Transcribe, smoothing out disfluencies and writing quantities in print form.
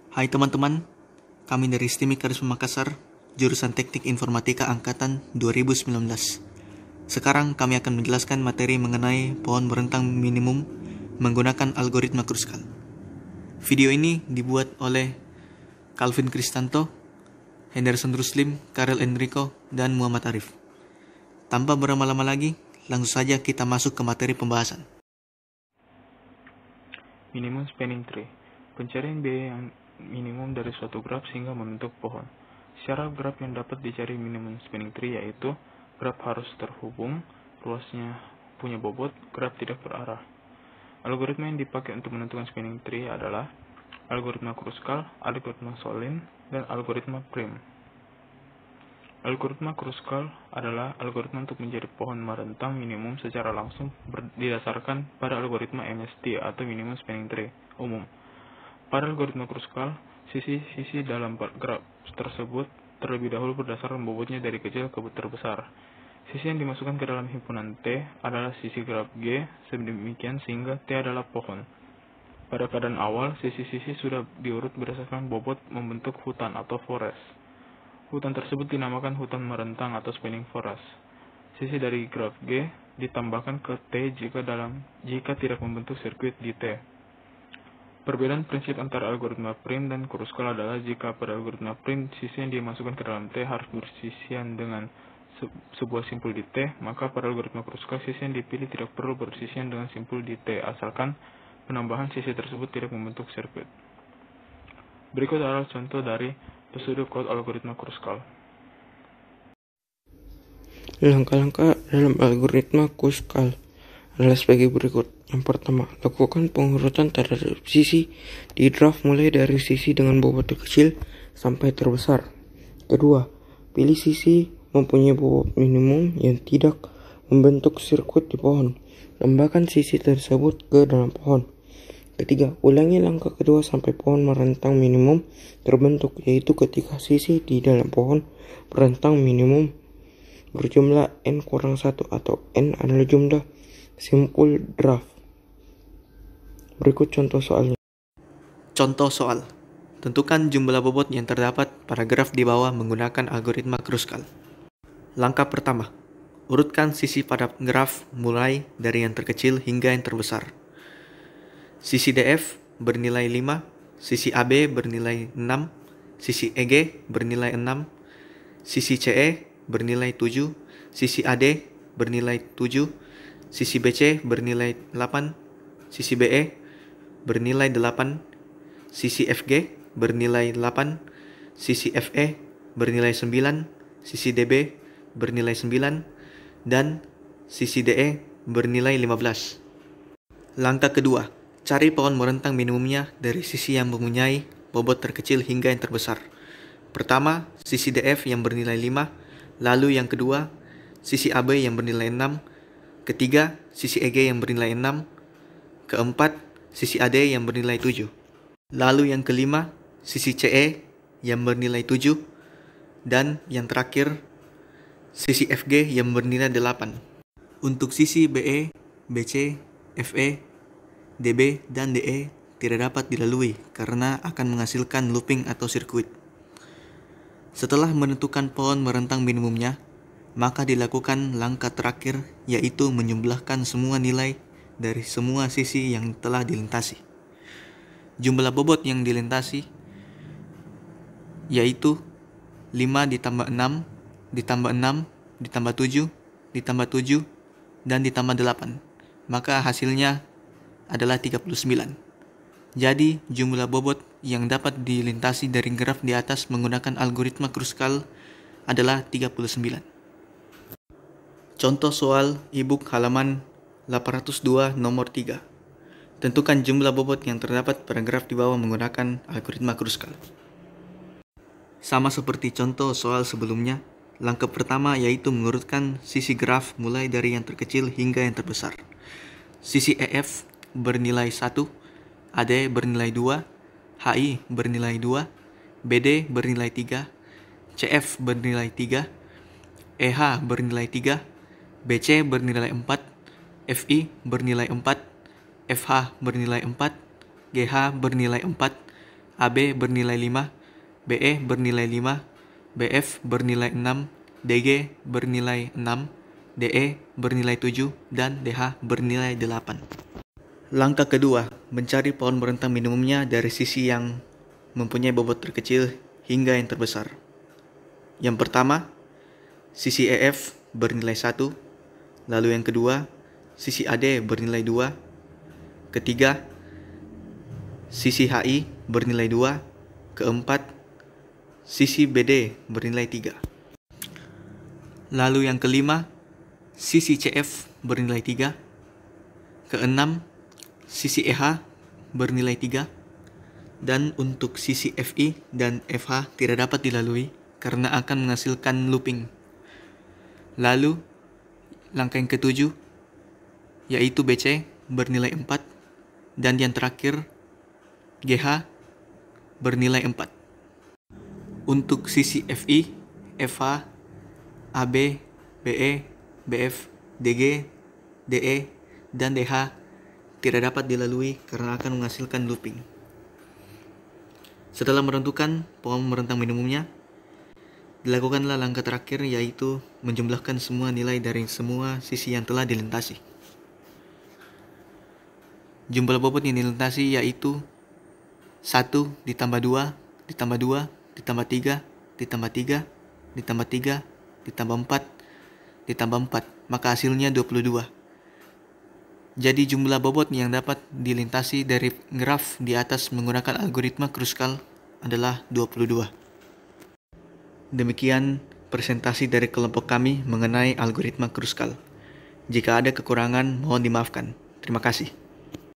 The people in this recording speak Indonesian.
Hai teman-teman, kami dari STIMI Karisma Makassar, jurusan Teknik Informatika Angkatan 2019. Sekarang kami akan menjelaskan materi mengenai pohon merentang minimum menggunakan algoritma Kruskal. Video ini dibuat oleh Calvin Kristanto, Henderson Ruslim, Karel Enrico, dan Muhammad Arif. Tanpa berlama-lama lagi, langsung saja kita masuk ke materi pembahasan. Minimum spanning tree. Pencarian biaya yang minimum dari suatu graf sehingga membentuk pohon. Secara graf yang dapat dicari minimum spanning tree yaitu graf harus terhubung, luasnya punya bobot, graf tidak berarah. Algoritma yang dipakai untuk menentukan spanning tree adalah algoritma Kruskal, algoritma Solin, dan algoritma Prim. Algoritma Kruskal adalah algoritma untuk mencari pohon merentang minimum secara langsung didasarkan pada algoritma MST atau minimum spanning tree umum. Pada algoritma Kruskal, sisi-sisi dalam graf tersebut terlebih dahulu berdasarkan bobotnya dari kecil ke terbesar. Sisi yang dimasukkan ke dalam himpunan T adalah sisi graf G, sedemikian sehingga T adalah pohon. Pada keadaan awal, sisi-sisi sudah diurut berdasarkan bobot membentuk hutan atau forest. Hutan tersebut dinamakan hutan merentang atau spanning forest. Sisi dari graf G ditambahkan ke T jika tidak membentuk sirkuit di T. Perbedaan prinsip antara algoritma Prim dan Kruskal adalah jika pada algoritma Prim sisi yang dimasukkan ke dalam T harus bersisian dengan sebuah simpul di T, maka pada algoritma Kruskal sisi yang dipilih tidak perlu bersisian dengan simpul di T, asalkan penambahan sisi tersebut tidak membentuk sirkuit. Berikut adalah contoh dari pseudocode algoritma Kruskal. Langkah-langkah dalam algoritma Kruskal adalah sebagai berikut. Yang pertama, lakukan pengurutan terhadap sisi di graf mulai dari sisi dengan bobot terkecil sampai terbesar. Kedua, pilih sisi mempunyai bobot minimum yang tidak membentuk sirkuit di pohon. Tambahkan sisi tersebut ke dalam pohon. Ketiga, ulangi langkah kedua sampai pohon merentang minimum terbentuk, yaitu ketika sisi di dalam pohon merentang minimum berjumlah n-1 atau n adalah jumlah simpul graf. Berikut contoh soalnya. Contoh soal. Tentukan jumlah bobot yang terdapat pada graf di bawah menggunakan algoritma Kruskal. Langkah pertama, urutkan sisi pada graf mulai dari yang terkecil hingga yang terbesar. Sisi DF bernilai 5, sisi AB bernilai 6, sisi EG bernilai 6, sisi CE bernilai 7, sisi AD bernilai 7, sisi BC bernilai 8, sisi BE bernilai 8, sisi FG bernilai 8, sisi FE bernilai 9, sisi DB bernilai 9, dan sisi DE bernilai 15. Langkah kedua, cari pohon merentang minimumnya dari sisi yang mempunyai bobot terkecil hingga yang terbesar. Pertama, sisi DF yang bernilai 5, lalu yang kedua, sisi AB yang bernilai 6, ketiga, sisi EG yang bernilai 6, keempat, sisi AD yang bernilai 7. Lalu yang kelima, sisi CE yang bernilai 7, dan yang terakhir, sisi FG yang bernilai 8. Untuk sisi BE, BC, FE, DB, dan DE tidak dapat dilalui karena akan menghasilkan looping atau sirkuit. Setelah menentukan pohon merentang minimumnya, maka dilakukan langkah terakhir, yaitu menjumlahkan semua nilai dari semua sisi yang telah dilintasi. Jumlah bobot yang dilintasi yaitu 5 ditambah 6, ditambah 6, ditambah 7, ditambah 7, dan ditambah 8. Maka hasilnya adalah 39. Jadi, jumlah bobot yang dapat dilintasi dari graf di atas menggunakan algoritma Kruskal adalah 39. Contoh soal e-book halaman 802 nomor 3. Tentukan jumlah bobot yang terdapat pada graf di bawah menggunakan algoritma Kruskal. Sama seperti contoh soal sebelumnya, langkah pertama yaitu mengurutkan sisi graf mulai dari yang terkecil hingga yang terbesar. Sisi EF bernilai 1, AD bernilai 2, HI bernilai 2, BD bernilai 3, CF bernilai 3, EH bernilai 3, BC bernilai 4, FI bernilai 4, FH bernilai 4, GH bernilai 4, AB bernilai 5, BE bernilai 5, BF bernilai 6, DG bernilai 6, DE bernilai 7, dan DH bernilai 8. Langkah kedua, mencari pohon merentang minimumnya dari sisi yang mempunyai bobot terkecil hingga yang terbesar. Yang pertama, sisi EF bernilai 1, lalu yang kedua, sisi AD bernilai 2, ketiga, sisi HI bernilai 2, keempat, sisi BD bernilai 3. Lalu yang kelima, sisi CF bernilai 3, keenam, sisi EH bernilai 3, dan untuk sisi FI dan FH tidak dapat dilalui karena akan menghasilkan looping. Lalu, langkah yang ketujuh, yaitu BC bernilai 4, dan yang terakhir, GH bernilai 4. Untuk sisi FI, FH, AB, BE, BF, DG, DE, dan DH tidak dapat dilalui karena akan menghasilkan looping. Setelah menentukan pohon merentang minimumnya, dilakukanlah langkah terakhir, yaitu menjumlahkan semua nilai dari semua sisi yang telah dilintasi. Jumlah bobot yang dilintasi yaitu 1 ditambah 2 ditambah 2 ditambah 3 ditambah 3 ditambah 3 ditambah 4 ditambah 4, maka hasilnya 22. Jadi jumlah bobot yang dapat dilintasi dari graf di atas menggunakan algoritma Kruskal adalah 22. Demikian presentasi dari kelompok kami mengenai algoritma Kruskal. Jika ada kekurangan, mohon dimaafkan. Terima kasih.